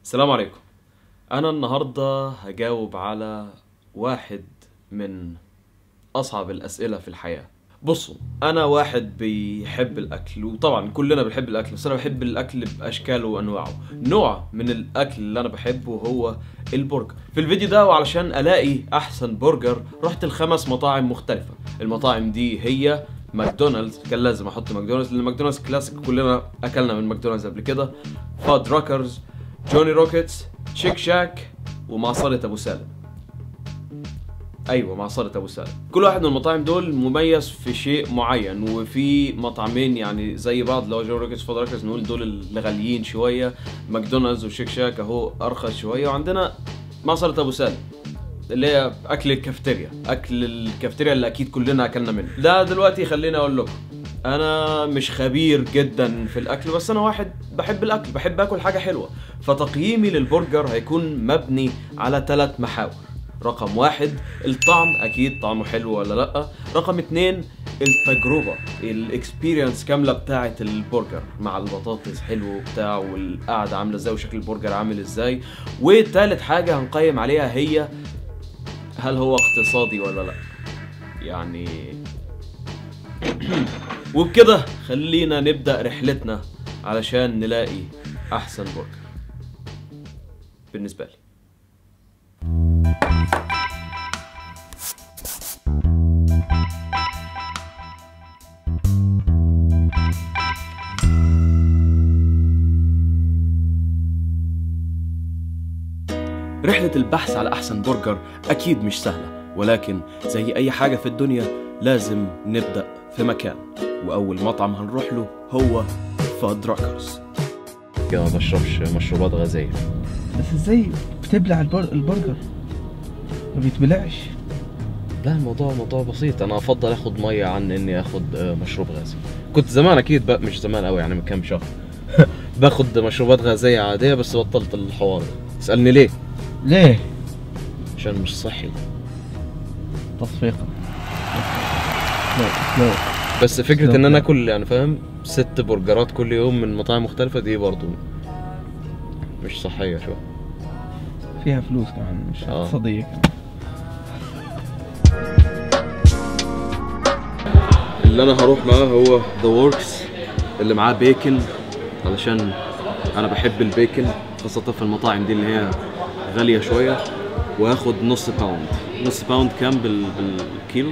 السلام عليكم. انا النهارده هجاوب على واحد من اصعب الاسئله في الحياه. بصوا، انا واحد بيحب الاكل، وطبعا كلنا بنحب الاكل، بس انا بحب الاكل باشكاله وانواعه. نوع من الاكل اللي انا بحبه هو البرجر. في الفيديو ده وعلشان الاقي احسن برجر رحت ل5 مطاعم مختلفه. المطاعم دي هي ماكدونالدز، كان لازم احط ماكدونالدز لان ماكدونالدز كلاسيك، كلنا اكلنا من ماكدونالدز قبل كده. فادراكرز، جوني روكيتس، شيك شاك، ومعصرة ابو سالم. ايوه، معصرة ابو سالم. كل واحد من المطاعم دول مميز في شيء معين، وفي مطعمين يعني زي بعض. لو جوني روكيتس فادراكرز نقول دول اللي غاليين شويه، ماكدونالدز وشيك شاك اهو ارخص شويه، وعندنا معصرة ابو سالم اللي هي اكل الكافتيريا، اكل الكافتيريا اللي اكيد كلنا اكلنا منه. لا دلوقتي خليني اقول لكم، انا مش خبير جدا في الاكل، بس انا واحد بحب الاكل، بحب اكل حاجه حلوه. فتقييمي للبرجر هيكون مبني على 3 محاور. رقم 1 الطعم، اكيد طعمه حلو ولا لا. رقم 2 التجربه، الاكسبيرينس كامله بتاعه البرجر مع البطاطس حلو بتاع، والقعده عامله ازاي، وشكل البرجر عامل ازاي. وثالث حاجه هنقيم عليها هي هل هو اقتصادي ولا لا يعني. وبكده خلينا نبدأ رحلتنا علشان نلاقي أحسن برجر بالنسبة لي. رحلة البحث على أحسن برجر أكيد مش سهلة، ولكن زي أي حاجة في الدنيا لازم نبدأ في مكان، وأول مطعم هنروح له هو فادراكرز. كده ما بشربش مشروبات غازية. بس ازاي بتبلع البرجر؟ ما بيتبلعش. لا، الموضوع بسيط. أنا أفضل آخد مية عن إني آخد مشروب غازي. كنت زمان أكيد بقى، مش زمان أوي يعني، من كام شهر باخد مشروبات غازية عادية، بس بطلت الحوار ده. اسألني ليه؟ ليه؟ عشان مش صحي. تصفيقا. لا. بس فكرة ان انا اكل يعني فاهم 6 برجرات كل يوم من مطاعم مختلفة دي برضو مش صحية شوية. فيها فلوس كمان، مش اقتصادية كمان. اللي انا هروح معاه هو ذا وركس، اللي معاه بيكن، علشان انا بحب البيكن خاصة في المطاعم دي اللي هي غالية شوية. وهاخد نص باوند كام بالكيلو.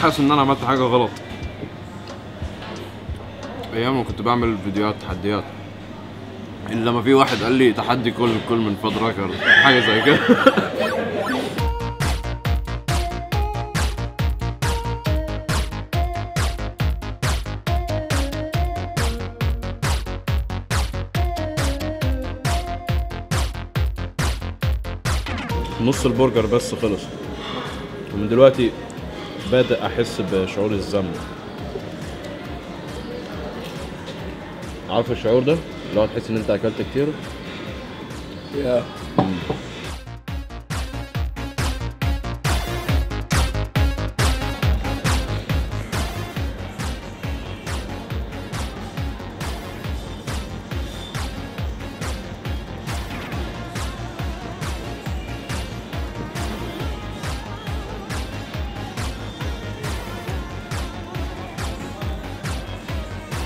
حاسس ان انا عملت حاجه غلط. ايام ما كنت بعمل فيديوهات تحديات، الا لما في واحد قال لي تحدي كل من فادراكرز، حاجه زي كده نص البرجر بس خلص، ومن دلوقتي بادئ احس بشعور الذنب. عارف الشعور ده؟ اللي هو تحس ان انت اكلت كتير.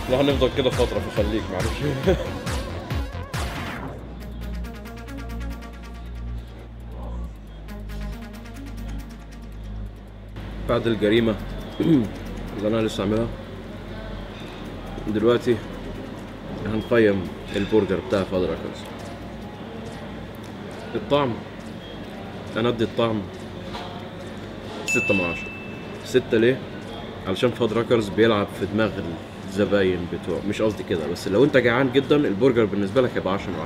لا هنفضل كده فترة، فخليك معلش بعد الجريمة اللي أنا لسه عاملها دلوقتي هنقيم البرجر بتاع فادراكرز. الطعم، أنا أدي الطعم 6/10. 6 ليه؟ علشان فادراكرز بيلعب في دماغ الزباين بتوعه. مش قصدي كده، بس لو انت جعان جدا البرجر بالنسبه لك هيبقى 10 من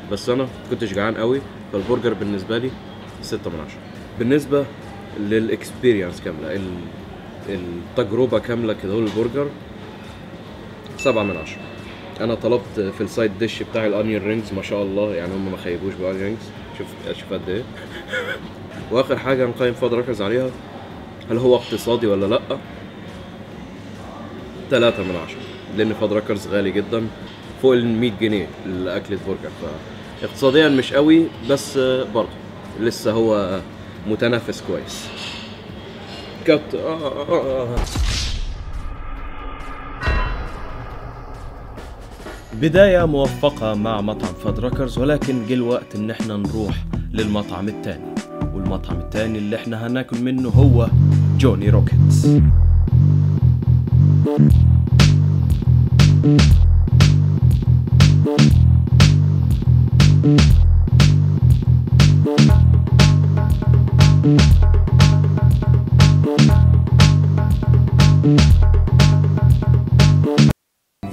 10، بس انا كنتش جعان قوي فالبرجر بالنسبه لي 6 من 10. بالنسبه للاكسبيرينس كامله، التجربه كامله كده البرجر 7 من 10. انا طلبت في السايد ديش بتاع الانيون رينجز، ما شاء الله يعني هم ما خيبوش بالانيون رينجز. شوف قد ايه. واخر حاجه هنقيم فادراكرز عليها، هل هو اقتصادي ولا لا؟ 3 من 10، لان فادراكرز غالي جدا، فوق ال 100 جنيه لاكلة برجر، فاقتصاديا مش قوي، بس برضه لسه هو متنافس كويس. كات بداية موفقة مع مطعم فادراكرز، ولكن جه الوقت ان احنا نروح للمطعم التاني، والمطعم التاني اللي احنا هناكل منه هو جوني روكيتس.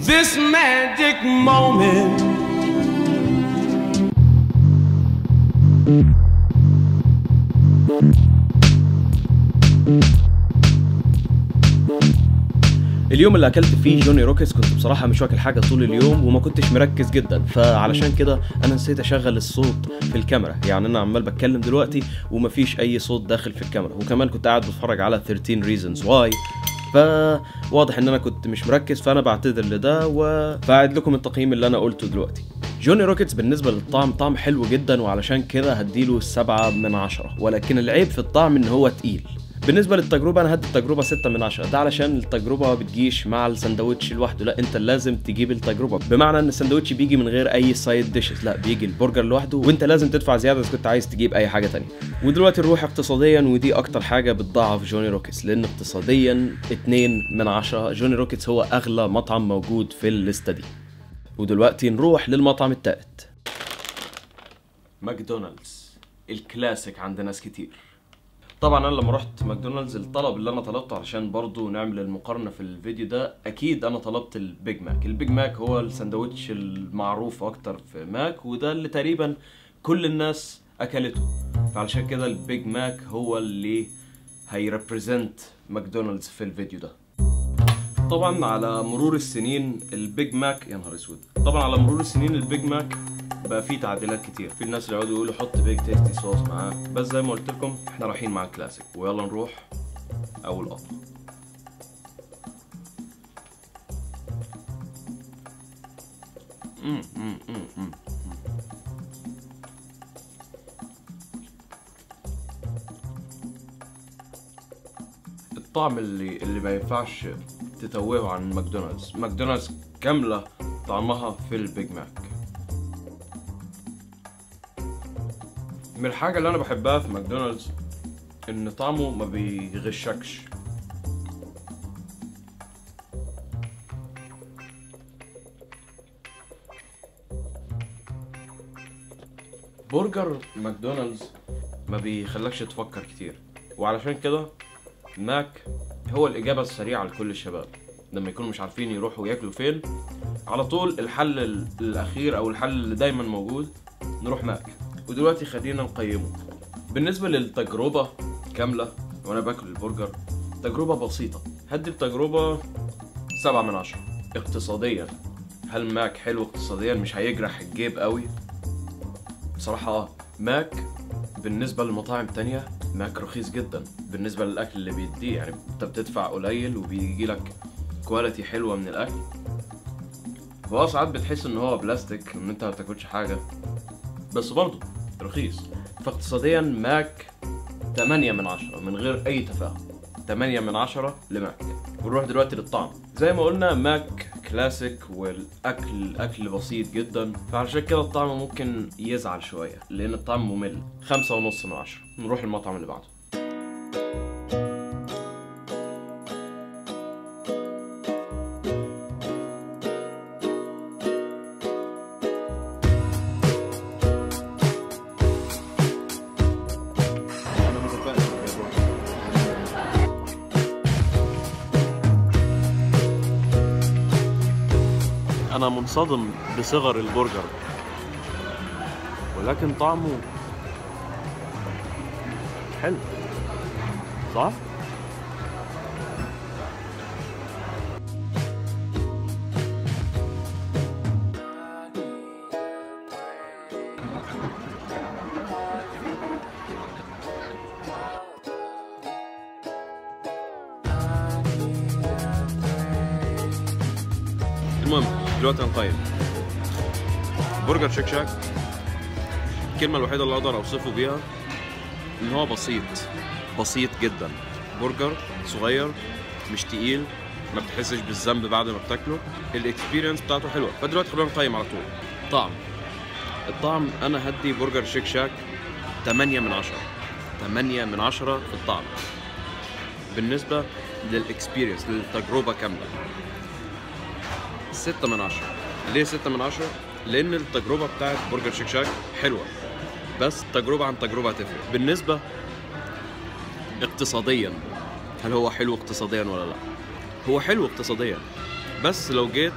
This magic moment اليوم اللي اكلت فيه جوني روكيتس كنت بصراحه مش واكل حاجه طول اليوم وما كنتش مركز جدا، فعلشان كده انا نسيت اشغل الصوت في الكاميرا. يعني انا عمال بتكلم دلوقتي ومفيش اي صوت داخل في الكاميرا، وكمان كنت قاعد بتفرج على 13 reasons why، فواضح ان انا كنت مش مركز، فانا بعتذر لده وبعد لكم التقييم اللي انا قلته دلوقتي. جوني روكيتس بالنسبه للطعم طعم حلو جدا، وعلشان كده هديله 7 من 10، ولكن العيب في الطعم ان هو تقيل. بالنسبه للتجربه انا هدي التجربه 6 من 10، ده علشان التجربه ما بتجيش مع الساندوتش لوحده، لا انت لازم تجيب التجربه، بمعنى ان الساندوتش بيجي من غير اي سايد ديشز، لا بيجي البرجر لوحده وانت لازم تدفع زياده اذا كنت عايز تجيب اي حاجه تانية. ودلوقتي نروح اقتصاديا، ودي اكتر حاجه بتضاعف جوني روكيتس، لان اقتصاديا 2 من 10. جوني روكيتس هو اغلى مطعم موجود في الليسته دي. ودلوقتي نروح للمطعم التالت، ماكدونالدز الكلاسيك عند ناس كتير. طبعا انا لما رحت ماكدونالدز الطلب اللي انا طلبته علشان برضو نعمل المقارنه في الفيديو ده، اكيد انا طلبت البيج ماك. البيج ماك هو الساندوتش المعروف اكتر في ماك، وده اللي تقريبا كل الناس اكلته، فعلشان كده البيج ماك هو اللي هيريبريزنت ماكدونالدز في الفيديو ده. طبعا على مرور السنين البيج ماك، يا نهار اسود، طبعا على مرور السنين البيج ماك بقى فيه تعديلات كتير، في الناس اللي يقعدوا يقولوا حط بيج تيستي صوص معاه، بس زي ما قلت لكم احنا رايحين مع الكلاسيك. ويلا نروح اول قطمه. الطعم اللي ما ينفعش تتوهه عن ماكدونالدز. ماكدونالدز كامله طعمها في البيج ماك. من الحاجة اللي أنا بحبها في ماكدونالدز إن طعمه ما بيغشكش. برجر ماكدونالدز ما بيخلكش تفكر كتير، وعلشان كده ماك هو الإجابة السريعة لكل الشباب لما يكونوا مش عارفين يروحوا ياكلوا فين. على طول الحل الأخير أو الحل اللي دايما موجود نروح ماك. ودلوقتي خلينا نقيمه. بالنسبة للتجربة كاملة وانا باكل البرجر، تجربة بسيطة، هدي التجربة 7 من 10. اقتصاديا هل ماك حلو اقتصاديا؟ مش هيجرح الجيب قوي بصراحة. ماك بالنسبة للمطاعم تانية ماك رخيص جدا بالنسبة للأكل اللي بيديه، يعني انت بتدفع قليل وبيجي لك كواليتي حلوة من الأكل. هو ساعات بتحس ان هو بلاستيك ان انت ما بتاكلش حاجة، بس برضه رخيص. فاقتصاديا ماك 8 من 10 من غير اي تفاهم، 8 من 10 لماك. ونروح دلوقتي للطعم. زي ما قلنا ماك كلاسيك والاكل بسيط جدا، فعشان كده الطعم ممكن يزعل شويه لان الطعم ممل. 5.5 من 10. نروح المطعم اللي بعده. انا منصدم بصغر البرجر، ولكن طعمه حلو، صح؟ المهم دلوقتي هنقيم برجر شيك شاك. الكلمة الوحيدة اللي اقدر اوصفه بيها ان هو بسيط جدا. برجر صغير مش تقيل، ما بتحسش بالذنب بعد ما بتاكله، الاكسبيرينس بتاعته حلوه. فدلوقتي خلينا نقيم على طول. الطعم انا هدي برجر شيك شاك 8 من 10. 8 من 10 في الطعم. بالنسبة للاكسبيرينس، للتجربة كاملة، 6 من 10. ليه 6 من 10؟ لان التجربة بتاعت برجر شيك شاك حلوة، بس تجربة عن تجربة هتفرق. بالنسبة اقتصاديا، هل هو حلو اقتصاديا ولا لا؟ هو حلو اقتصاديا، بس لو جيت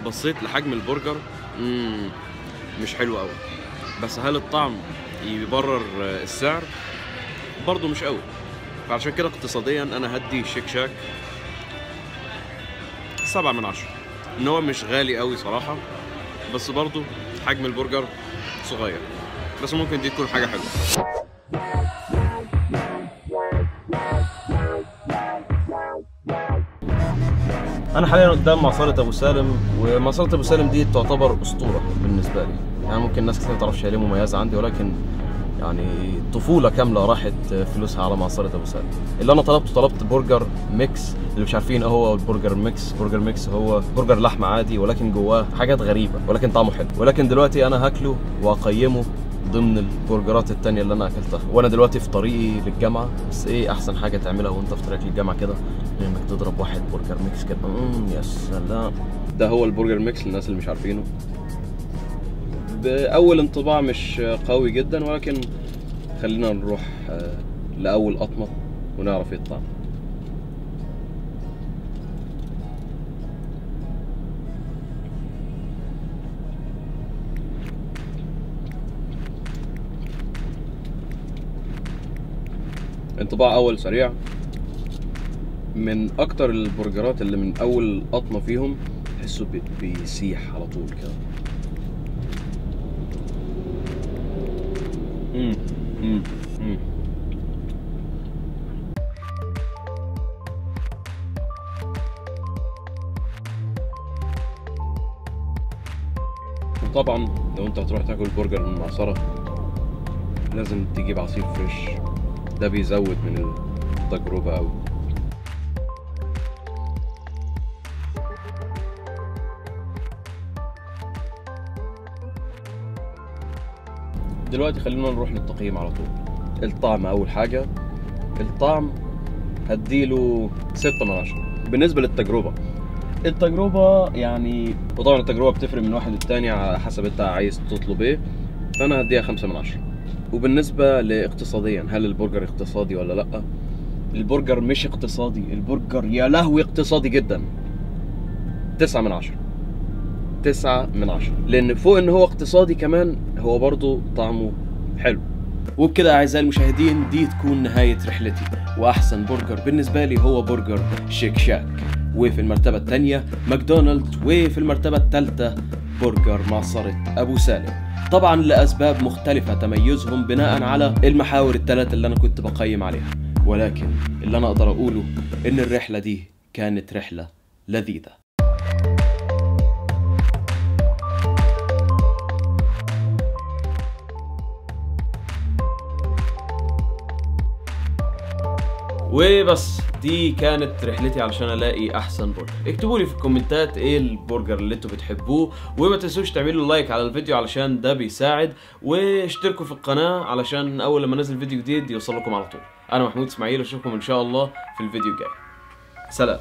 بصيت لحجم البرجر مش حلو قوي. بس هل الطعم يبرر السعر؟ برضو مش قوي. فعشان كده اقتصاديا انا هدي شيك شاك 7 من 10. ان هو مش غالي قوي صراحة، بس برضو حجم البرجر صغير، بس ممكن دي تكون حاجة حلوة. انا حاليا قدام معصرة ابو سالم، ومعصرة ابو سالم دي تعتبر اسطورة بالنسبة لي. يعني ممكن ناس كتير ما تعرفش هي ليه مميزة عندي، ولكن يعني طفولة كاملة راحت فلوسها على معصرة ابو سالم. اللي انا طلبت برجر ميكس. اللي مش عارفين ايه هو البرجر ميكس، برجر ميكس هو برجر لحمة عادي ولكن جواه حاجات غريبة، ولكن طعمه حلو. ولكن دلوقتي انا هاكله واقيمه ضمن البرجرات التانية اللي انا اكلتها، وانا دلوقتي في طريقي للجامعة. بس ايه احسن حاجة تعملها وانت في طريقك للجامعة كده؟ انك تضرب واحد برجر ميكس كده. يا سلام. ده هو البرجر ميكس للناس اللي مش عارفينه. باول انطباع مش قوي جدا، ولكن خلينا نروح لاول قطمة ونعرف ايه الطعم. انطباع اول سريع. من اكتر البرجرات اللي من اول قطمه فيهم تحسه بيسيح على طول كده. وطبعا لو انت هتروح تاكل برجر من معصره لازم تجيب عصير فريش، ده بيزود من التجربه قوي. دلوقتي خلينا نروح للتقييم على طول. الطعم اول حاجه، الطعم هديله 6 من 10. بالنسبه للتجربه يعني، وطبعا التجربه بتفرق من واحد للتاني على حسب انت عايز تطلب ايه، فانا هديها 5 من 10. وبالنسبه لاقتصاديا، هل البرجر اقتصادي ولا لا؟ البرجر مش اقتصادي، البرجر يا لهوي اقتصادي جدا. 9 من 10. 9 من 10، لان فوق ان هو اقتصادي كمان هو برضو طعمه حلو. وبكده اعزائي المشاهدين دي تكون نهاية رحلتي، واحسن برجر بالنسبة لي هو برجر شيك شاك، وفي المرتبة الثانية ماكدونالدز، وفي المرتبة الثالثة برجر معصرة ابو سالم. طبعا لاسباب مختلفة تميزهم بناء على المحاور الثلاثة اللي انا كنت بقيم عليها، ولكن اللي انا اقدر اقوله ان الرحلة دي كانت رحلة لذيذة. وبس دي كانت رحلتي علشان الاقي احسن برجر. اكتبوا لي في الكومنتات ايه البرجر اللي انتوا بتحبوه، وما تنسوش تعملوا لايك على الفيديو علشان ده بيساعد، واشتركوا في القناة علشان اول لما انزل فيديو جديد يوصل لكم على طول. انا محمود اسماعيل، اشوفكم ان شاء الله في الفيديو الجاي. سلام.